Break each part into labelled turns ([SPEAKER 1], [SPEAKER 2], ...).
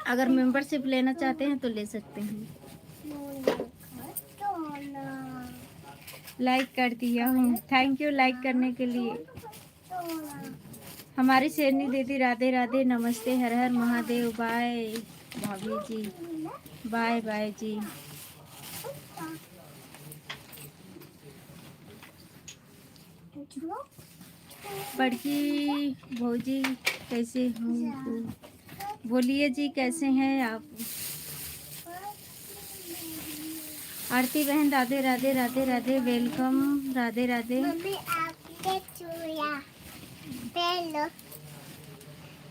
[SPEAKER 1] अगर मेंबरशिप लेना चाहते हैं तो ले सकते हैं। लाइक कर दिया हूँ, थैंक यू लाइक करने के लिए। हमारी शेरनी दीदी राधे राधे, नमस्ते, हर हर महादेव, बाय भाभी जी, बाय बाय जी। बड़की भौजी कैसे हो? बोलिए जी, कैसे हैं आप? आरती बहन राधे राधे राधे राधे, वेलकम, राधे राधे। मम्मी आपके चूड़ा पहलो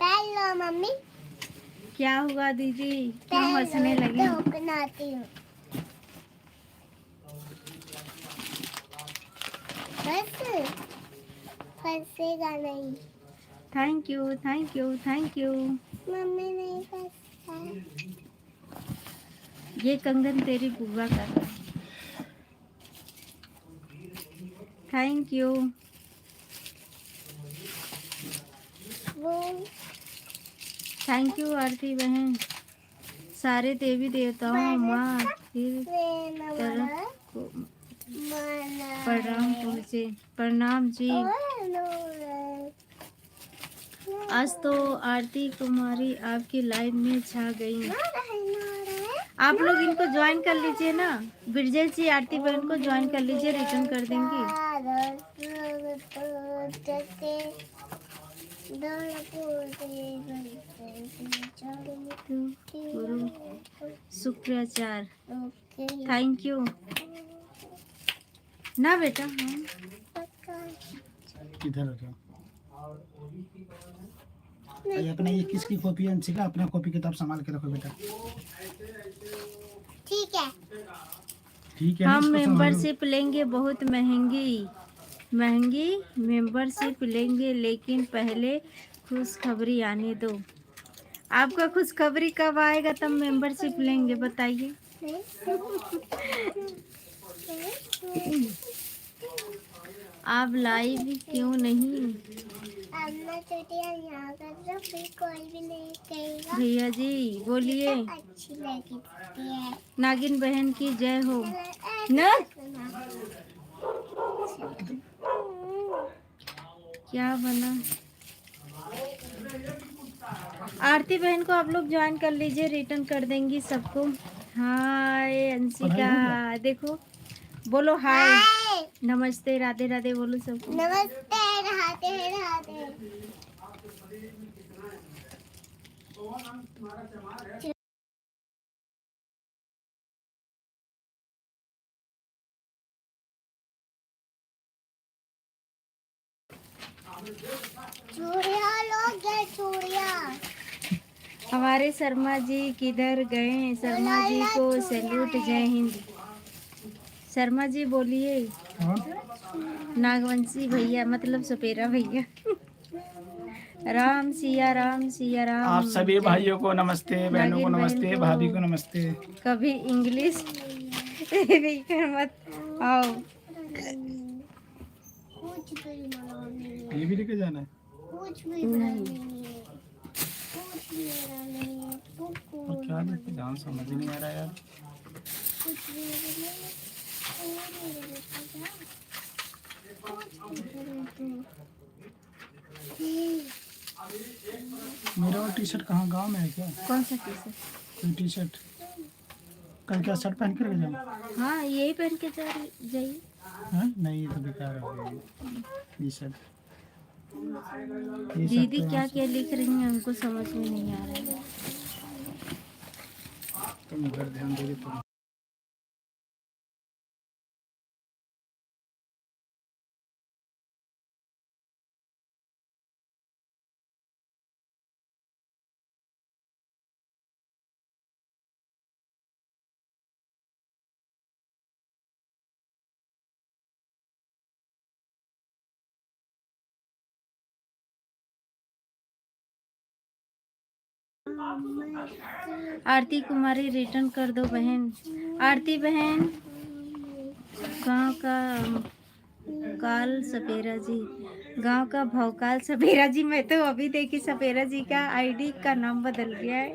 [SPEAKER 1] पहलो मम्मी। क्या हुआ दीदी, क्यों हंसने लगी? बनाती हूँ फंसेगा नहीं। Thank you thank you thank you. Mummy नहीं फंसा। ये कंगन तेरी बुआ का है। Thank you. थैंक यू आरती बहन। सारे देवी देवताओं माँ फिर तरफ को प्रणाम पहुँचे। प्रणाम जी। आज तो आरती कुमारी आपकी लाइव में छा गई। आप लोग इनको ज्वाइन कर लीजिए ना, ब्रिजेश जी आरती बहन को ज्वाइन कर लीजिए, रिटर्न कर देंगी। गुरु शुक्राचार्य, थैंक यू ना बेटा।
[SPEAKER 2] इधर हो जाओ। अपने ये किसकी कॉपी है अंशिका, अपना कॉपी किताब संभाल के रखो बेटा।
[SPEAKER 1] ठीक है।
[SPEAKER 2] ठीक है।
[SPEAKER 1] हम मेंबरशिप लेंगे, बहुत महंगी महंगी मेंबरशिप लेंगे, लेकिन पहले खुशखबरी आने दो। आपका खुशखबरी कब आएगा तब मेंबरशिप लेंगे, बताइए। आप लाइव क्यों नहीं? कोई भी नहीं कहेगा। भैया जी बोलिए। अच्छी लगी है। नागिन बहन की जय हो ना। क्या बना? आरती बहन को आप लोग ज्वाइन कर लीजिए, रिटर्न कर देंगी सबको। हाय अंशिका, देखो बोलो हाय, नमस्ते, राधे राधे बोलो सबको। नमस्ते, राधे राधे। चूड़िया लोग गए, चूड़िया। हमारे शर्मा जी किधर गए? शर्मा जी को सैल्यूट, जय हिंद। शर्मा जी बोलिए। नागवंशी भैया मतलब सपेरा भैया। राम सिया राम सिया राम।
[SPEAKER 2] आप सभी भाइयों को नमस्ते, बहनों को नमस्ते, भाभी को नमस्ते।
[SPEAKER 1] कभी इंग्लिश मत आओ।
[SPEAKER 2] ये भी लेके जाना है।
[SPEAKER 1] कुछ भी नहीं।
[SPEAKER 2] और क्या लेके जाऊँ समझ ही नहीं आ रहा यार। मेरा वो टी शर्ट कहाँ, गाँव में है क्या?
[SPEAKER 1] कौन सा टी शर्ट?
[SPEAKER 2] कोई टी शर्ट कल क्या शर्ट पहन कर जाऊँ?
[SPEAKER 1] हाँ यही पहन के जाइए।
[SPEAKER 2] नहीं ये तो बेकार है टी शर्ट।
[SPEAKER 1] दीदी क्या क्या लिख रही हैं हमको समझ में नहीं आ रहा है।
[SPEAKER 2] तुम इधर ध्यान दे तो।
[SPEAKER 1] आरती कुमारी रिटर्न कर दो बहन। आरती बहन गांव का काल सपेरा जी, गांव का भौकाल सपेरा जी। मैं तो अभी देखी सपेरा जी का आईडी का नाम बदल गया है।